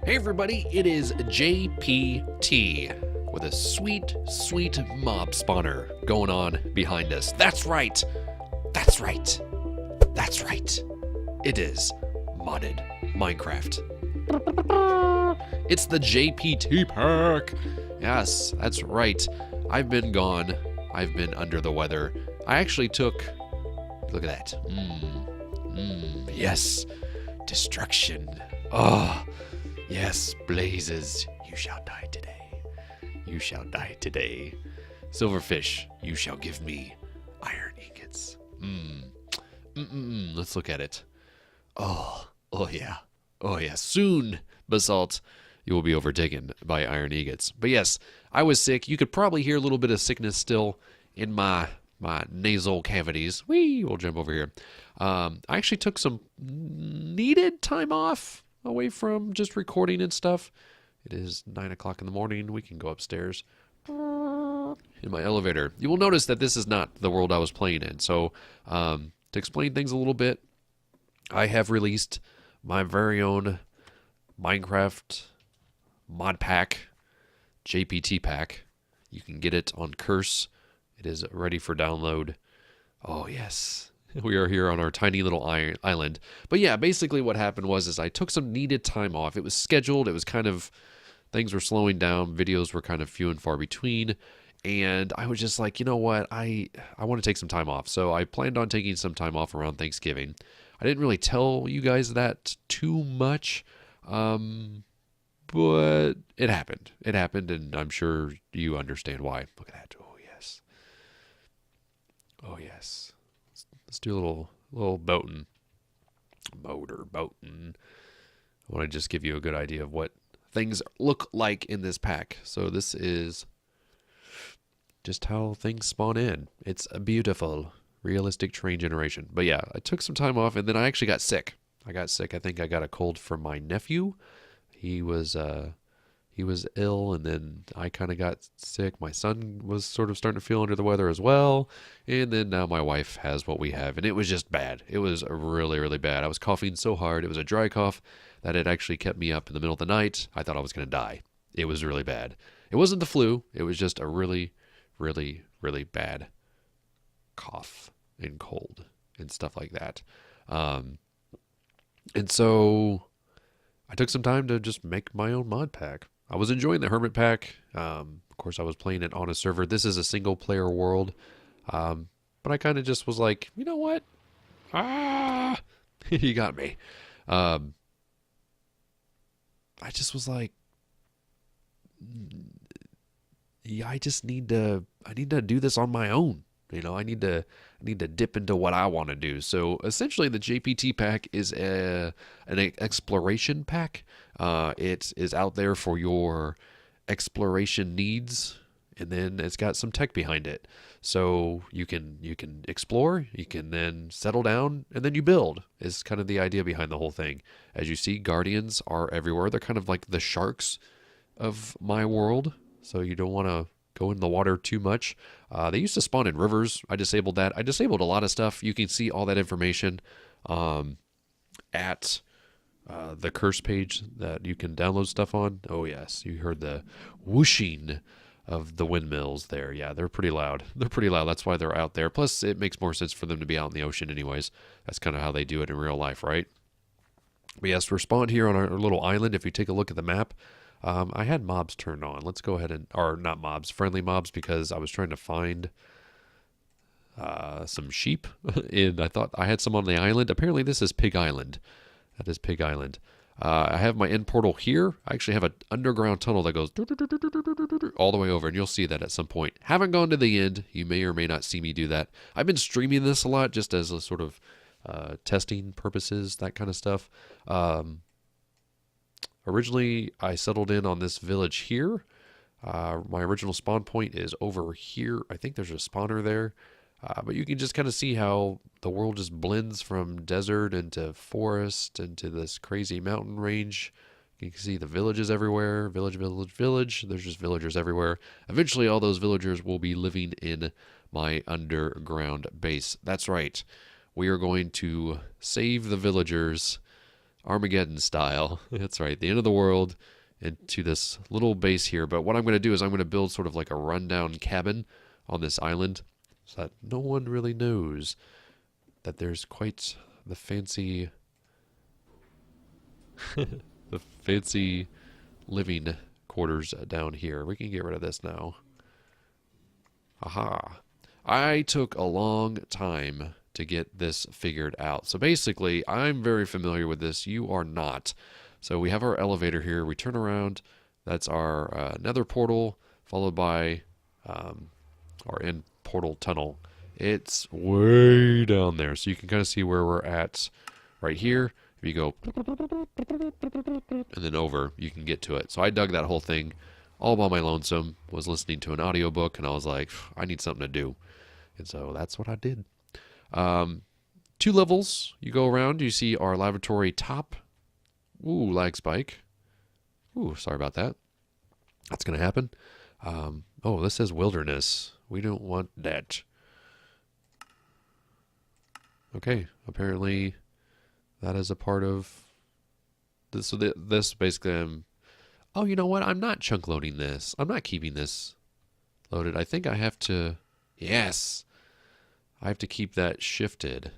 Hey everybody, it is JPT with a sweet, sweet mob spawner going on behind us. That's right. That's right. That's right. It is modded Minecraft. It's the JPT pack. Yes, that's right. I've been gone. I've been under the weather. I actually took, look at that. Yes. Destruction. Oh, yes, blazes. You shall die today. You shall die today. Silverfish, you shall give me iron ingots. Let's look at it. Oh yeah. Oh yeah. Soon, basalt, you will be overtaken by iron ingots. But yes, I was sick. You could probably hear a little bit of sickness still in my nasal cavities. We'll jump over here. I actually took some needed time off away from just recording and stuff. It is 9 o'clock in the morning. We can go upstairs in my elevator. You will notice that this is not the world I was playing in. So to explain things a little bit, I have released my very own Minecraft mod pack, JPT pack. You can get it on Curse. It is ready for download. Oh yes, we are here on our tiny little island. But yeah, basically what happened was I took some needed time off. It was scheduled. It was kind of, things were slowing down. Videos were kind of few and far between. And I was just like, you know what? I want to take some time off. So I planned on taking some time off around Thanksgiving. I didn't really tell you guys that too much. But it happened. It happened, and I'm sure you understand why. Look at that. Oh, yes. Oh, yes. Let's do a little boating. Motor boating. I want to just give you a good idea of what things look like in this pack. So this is just how things spawn in. It's a beautiful, realistic terrain generation. But yeah, I took some time off, and then I actually got sick. I think I got a cold from my nephew. He was ill, and then I kind of got sick. My son was sort of starting to feel under the weather as well, and then now my wife has what we have, and it was just bad. It was really, really bad. I was coughing so hard. It was a dry cough that it actually kept me up in the middle of the night. I thought I was going to die. It was really bad. It wasn't the flu. It was just a really, really, really bad cough and cold and stuff like that. And so I took some time to just make my own mod pack. I was enjoying the Hermit pack. Of course, I was playing it on a server. This is a single player world. But I kind of just was like, you know what? You got me. I just was like, yeah, I need to do this on my own. You know, I need to dip into what I want to do. So essentially, the JPT pack is an exploration pack. It is out there for your exploration needs, and then it's got some tech behind it. So you can explore, you can then settle down, and then you build. Is kind of the idea behind the whole thing. As you see, guardians are everywhere. They're kind of like the sharks of my world. So you don't want to go in the water too much. They used to spawn in rivers. I disabled that. I disabled a lot of stuff. You can see all that information at the Curse page that you can download stuff on. Oh yes, you heard the whooshing of the windmills there. Yeah, they're pretty loud. They're pretty loud. That's why they're out there. Plus, it makes more sense for them to be out in the ocean anyways. That's kind of how they do it in real life, right? But yes, we're spawned here on our little island. If you take a look at the map, I had mobs turned on. Let's go ahead or not mobs, friendly mobs, because I was trying to find some sheep, and I thought I had some on the island. Apparently, this is Pig Island. That is Pig Island. I have my end portal here. I actually have an underground tunnel that goes all the way over, and you'll see that at some point. Haven't gone to the end. You may or may not see me do that. I've been streaming this a lot just as a sort of testing purposes, that kind of stuff. Originally, I settled in on this village here. My original spawn point is over here. I think there's a spawner there. But you can just kind of see how the world just blends from desert into forest into this crazy mountain range. You can see the villages everywhere. Village, village, village. There's just villagers everywhere. Eventually, all those villagers will be living in my underground base. That's right. We are going to save the villagers Armageddon style. That's right, the end of the world into this little base here. But what I'm going to do is I'm going to build sort of like a rundown cabin on this island so that no one really knows that there's quite the fancy the fancy living quarters down here. We can get rid of this now. Aha. I took a long time to get this figured out. So basically, I'm very familiar with this. You are not. So we have our elevator here. We turn around. That's our nether portal, followed by our end portal tunnel. It's way down there. So you can kind of see where we're at right here. If you go and then over, you can get to it. So I dug that whole thing all by my lonesome, was listening to an audiobook, and I was like, I need something to do. And so that's what I did. 2 levels. You go around, you see our lavatory top. Ooh, lag spike. Ooh, sorry about that. That's going to happen. Oh, this says wilderness. We don't want that. Okay, apparently that is a part of this. So this basically, oh, you know what? I'm not chunk loading this. I'm not keeping this loaded. I think I have to, yes. I have to keep that shifted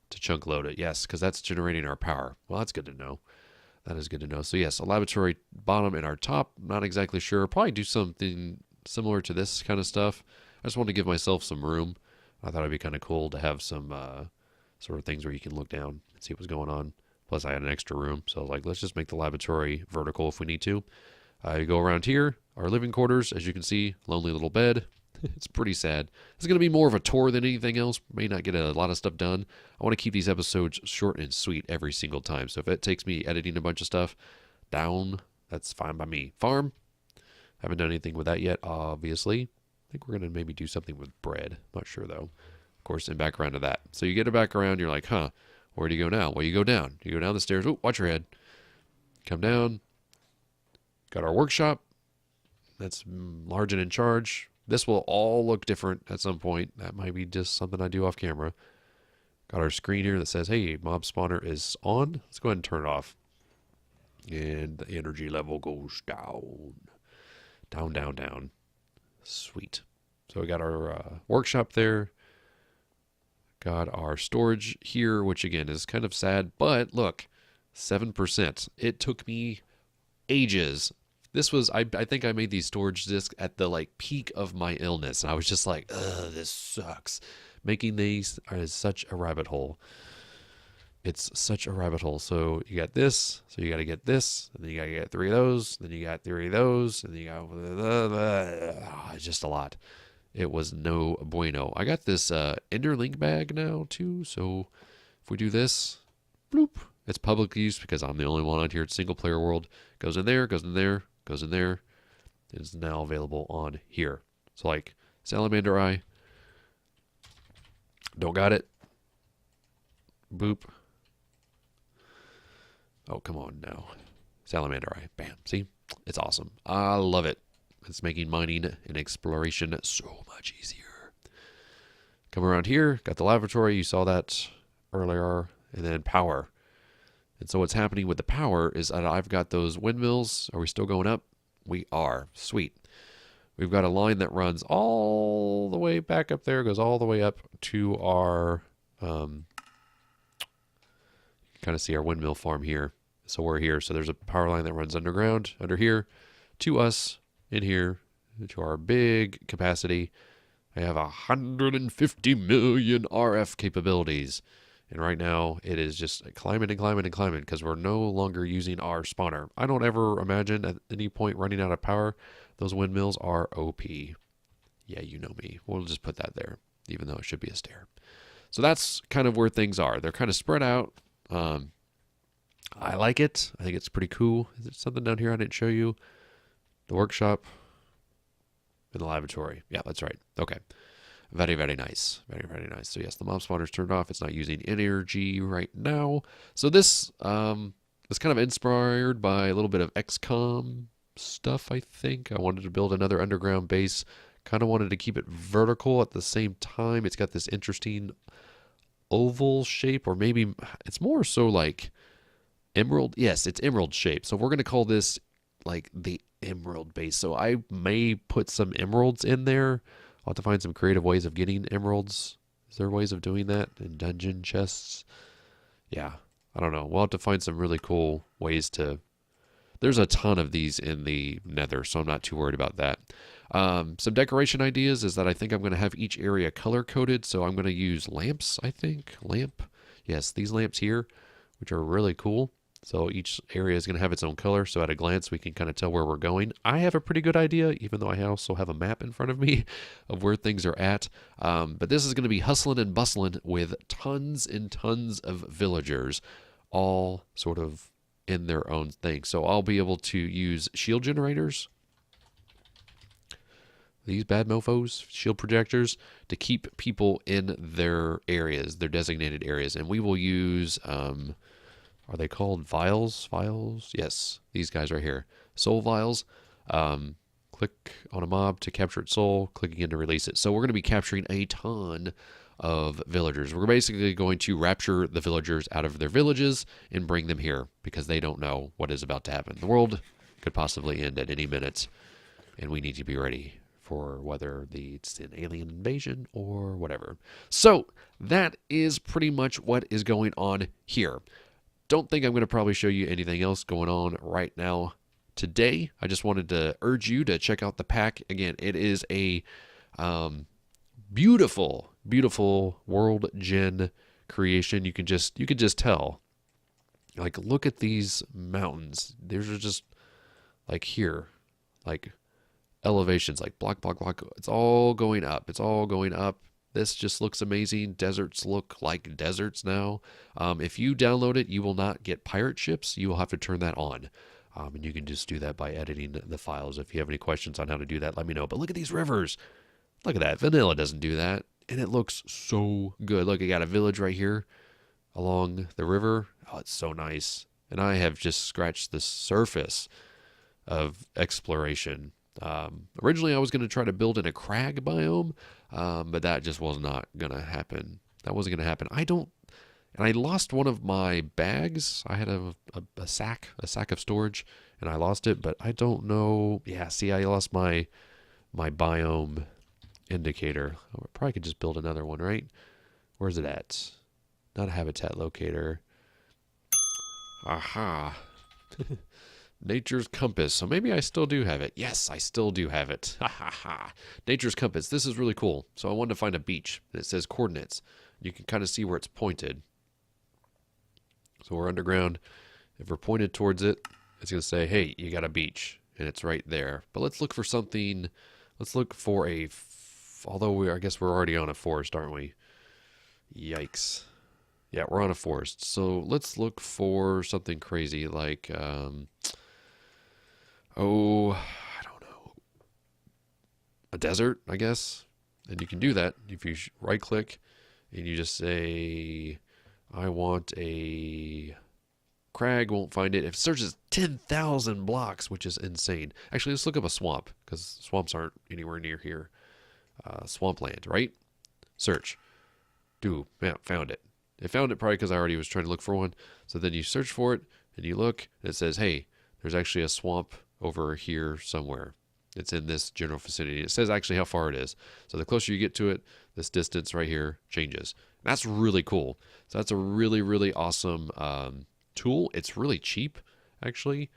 to chunk load it. Yes, because that's generating our power. Well, that's good to know. That is good to know. So yes, a lavatory bottom and our top. Not exactly sure. Probably do something similar to this kind of stuff. I just wanted to give myself some room. I thought it'd be kind of cool to have some sort of things where you can look down and see what's going on. Plus, I had an extra room, so I was like, let's just make the lavatory vertical if we need to. You go around here, our living quarters, as you can see, lonely little bed. It's pretty sad. It's going to be more of a tour than anything else. May not get a lot of stuff done. I want to keep these episodes short and sweet every single time. So if it takes me editing a bunch of stuff down, that's fine by me. Farm. Haven't done anything with that yet, obviously. I think we're going to maybe do something with bread. Not sure, though. Of course, and back around to that. So you get it back around. You're like, huh, where do you go now? Well, you go down. You go down the stairs. Oh, watch your head. Come down. Got our workshop. That's large and in charge. This will all look different at some point. That might be just something I do off camera. Got our screen here that says, hey, mob spawner is on. Let's go ahead and turn it off. And the energy level goes down. Down, down, down. Sweet. So we got our workshop there. Got our storage here, which again is kind of sad. But look, 7%. It took me ages. This was, I think I made these storage discs at the like peak of my illness. And I was just like, ugh, this sucks. Making these is such a rabbit hole. It's such a rabbit hole. So you got this, so you got to get this, and then you got to get 3 of those, then you got 3 of those, and then you got, it's just a lot. It was no bueno. I got this Enderlink bag now too. So if we do this, bloop, it's public use because I'm the only one on here. It's single player world. Goes in there, goes in there, goes in there. It is now available on here. So like salamander eye. Don't got it. Boop. Oh, come on now. Salamander eye. Bam. See? It's awesome. I love it. It's making mining and exploration so much easier. Come around here. Got the lavatory. You saw that earlier. And then power. And so what's happening with the power is that I've got those windmills. Are we still going up? We are. Sweet. We've got a line that runs all the way back up there. Goes all the way up to our... kind of see our windmill farm here. So we're here. So there's a power line that runs underground, under here, to us, in here, to our big capacity. I have 150 million RF capabilities. And right now, it is just climbing and climbing and climbing because we're no longer using our spawner. I don't ever imagine at any point running out of power. Those windmills are OP. Yeah, you know me. We'll just put that there, even though it should be a stair. So that's kind of where things are. They're kind of spread out. I like it. I think it's pretty cool. Is there something down here I didn't show you? The workshop and the lavatory. Yeah, that's right. Okay. Very, very nice. Very, very nice. So yes, the mob spawner's turned off. It's not using energy right now. So this is kind of inspired by a little bit of XCOM stuff, I think. I wanted to build another underground base. Kind of wanted to keep it vertical at the same time. It's got this interesting oval shape, or maybe it's more so like Emerald, yes, it's emerald shaped. So we're going to call this like the emerald base. So I may put some emeralds in there. I'll have to find some creative ways of getting emeralds. Is there ways of doing that in dungeon chests? Yeah, I don't know. We'll have to find some really cool ways to. There's a ton of these in the nether, so I'm not too worried about that. Some decoration ideas is that I think I'm going to have each area color coded. So I'm going to use lamps, I think. Lamp. Yes, these lamps here, which are really cool. So each area is going to have its own color. So at a glance, we can kind of tell where we're going. I have a pretty good idea, even though I also have a map in front of me of where things are at. But this is going to be hustling and bustling with tons and tons of villagers, all sort of in their own thing. So I'll be able to use shield generators, these bad mofos, shield projectors, to keep people in their areas, their designated areas. And we will use, are they called vials? Vials? Yes, these guys right here. Soul vials. Click on a mob to capture its soul, click again to release it. So we're going to be capturing a ton of villagers. We're basically going to rapture the villagers out of their villages and bring them here because they don't know what is about to happen. The world could possibly end at any minute, and we need to be ready for whether it's an alien invasion or whatever. So that is pretty much what is going on here. Don't think I'm going to probably show you anything else going on right now today. I just wanted to urge you to check out the pack. Again, it is a beautiful, beautiful world gen creation. You could just tell. Like, look at these mountains. These are just like here, like elevations, like block, block, block. It's all going up. It's all going up. This just looks amazing. Deserts look like deserts now. If you download it, you will not get pirate ships. You will have to turn that on. And you can just do that by editing the files. If you have any questions on how to do that, let me know. But look at these rivers. Look at that. Vanilla doesn't do that. And it looks so good. Look, I got a village right here along the river. Oh, it's so nice. And I have just scratched the surface of exploration. Originally, I was going to try to build in a crag biome, but that just was not going to happen. That wasn't going to happen. And I lost one of my bags. I had a sack of storage, and I lost it, but I don't know. Yeah, see, I lost my biome indicator. I probably could just build another one, right? Where's it at? Not a habitat locator. Aha. Nature's compass. So maybe I still do have it. Yes, I still do have it. Ha ha ha. Nature's compass. This is really cool. So I wanted to find a beach. And it says coordinates. You can kind of see where it's pointed. So we're underground. If we're pointed towards it, it's going to say, hey, you got a beach. And it's right there. But let's look for something. Let's look for although I guess we're already on a forest, aren't we? Yikes. Yeah, we're on a forest. So let's look for something crazy like, I don't know. A desert, I guess. And you can do that if you right click and you just say, I want a crag, won't find it. If it searches 10,000 blocks, which is insane. Actually, let's look up a swamp because swamps aren't anywhere near here. Swampland, right? Search. Yeah, found it. It found it probably because I already was trying to look for one. So then you search for it and you look and it says, hey, there's actually a swamp over here somewhere. It's in this general vicinity. It says actually how far it is. So the closer you get to it, this distance right here changes. And that's really cool. So that's a really, really awesome tool. It's really cheap, actually.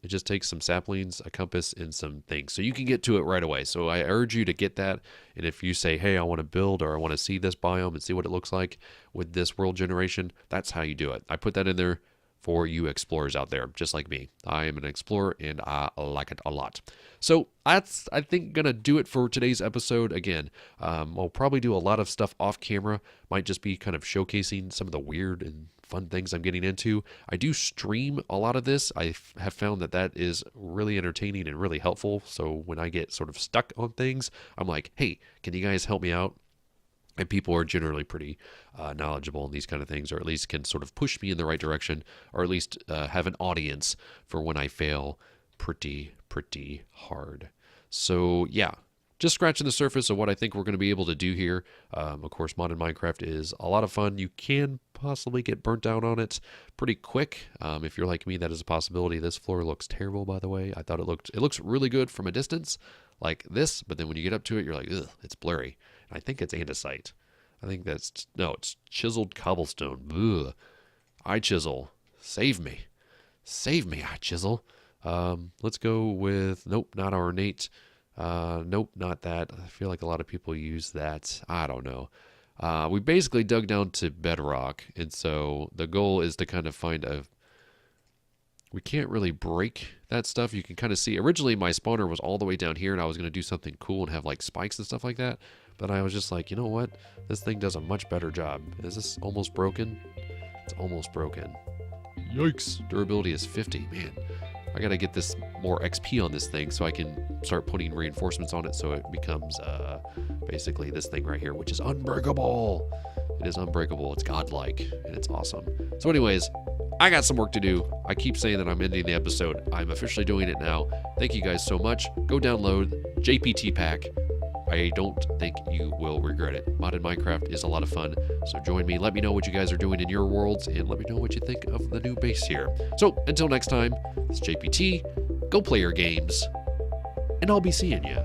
It just takes some saplings, a compass, and some things. So you can get to it right away. So I urge you to get that. And if you say, hey, I want to build or I want to see this biome and see what it looks like with this world generation, that's how you do it. I put that in there for you explorers out there, just like me. I am an explorer and I like it a lot. So that's, I think, going to do it for today's episode. Again, I'll probably do a lot of stuff off camera. Might just be kind of showcasing some of the weird and fun things I'm getting into. I do stream a lot of this. I have found that is really entertaining and really helpful. So when I get sort of stuck on things, I'm like, hey, can you guys help me out? And people are generally pretty knowledgeable in these kind of things, or at least can sort of push me in the right direction, or at least have an audience for when I fail pretty hard. So yeah, just scratching the surface of what I think we're going to be able to do here. Of course, modded Minecraft is a lot of fun. You can possibly get burnt down on it pretty quick. If you're like me, that is a possibility. This floor looks terrible, by the way. I thought it looks really good from a distance, like this, but then when you get up to it, you're like, ugh, it's blurry. And I think it's andesite. I think it's chiseled cobblestone. Ugh. iChisel, save me. Save me, iChisel. Let's go with, nope, not ornate. Nope, not that. I feel like a lot of people use that. I don't know. We basically dug down to bedrock, and so the goal is to kind of find we can't really break that stuff. You can kind of see, originally my spawner was all the way down here, and I was going to do something cool and have like spikes and stuff like that, but I was just like, you know what? This thing does a much better job. Is this almost broken? It's almost broken. Yikes. Durability is 50. Man, I gotta get this more XP on this thing so I can start putting reinforcements on it so it becomes basically this thing right here, which is unbreakable. It is unbreakable. It's godlike, and it's awesome. So anyways, I got some work to do. I keep saying that I'm ending the episode. I'm officially doing it now. Thank you guys so much. Go download jptpack. I don't think you will regret it. Modded Minecraft is a lot of fun, so join me. Let me know what you guys are doing in your worlds, and let me know what you think of the new base here. So, until next time, it's JPT. Go play your games, and I'll be seeing you.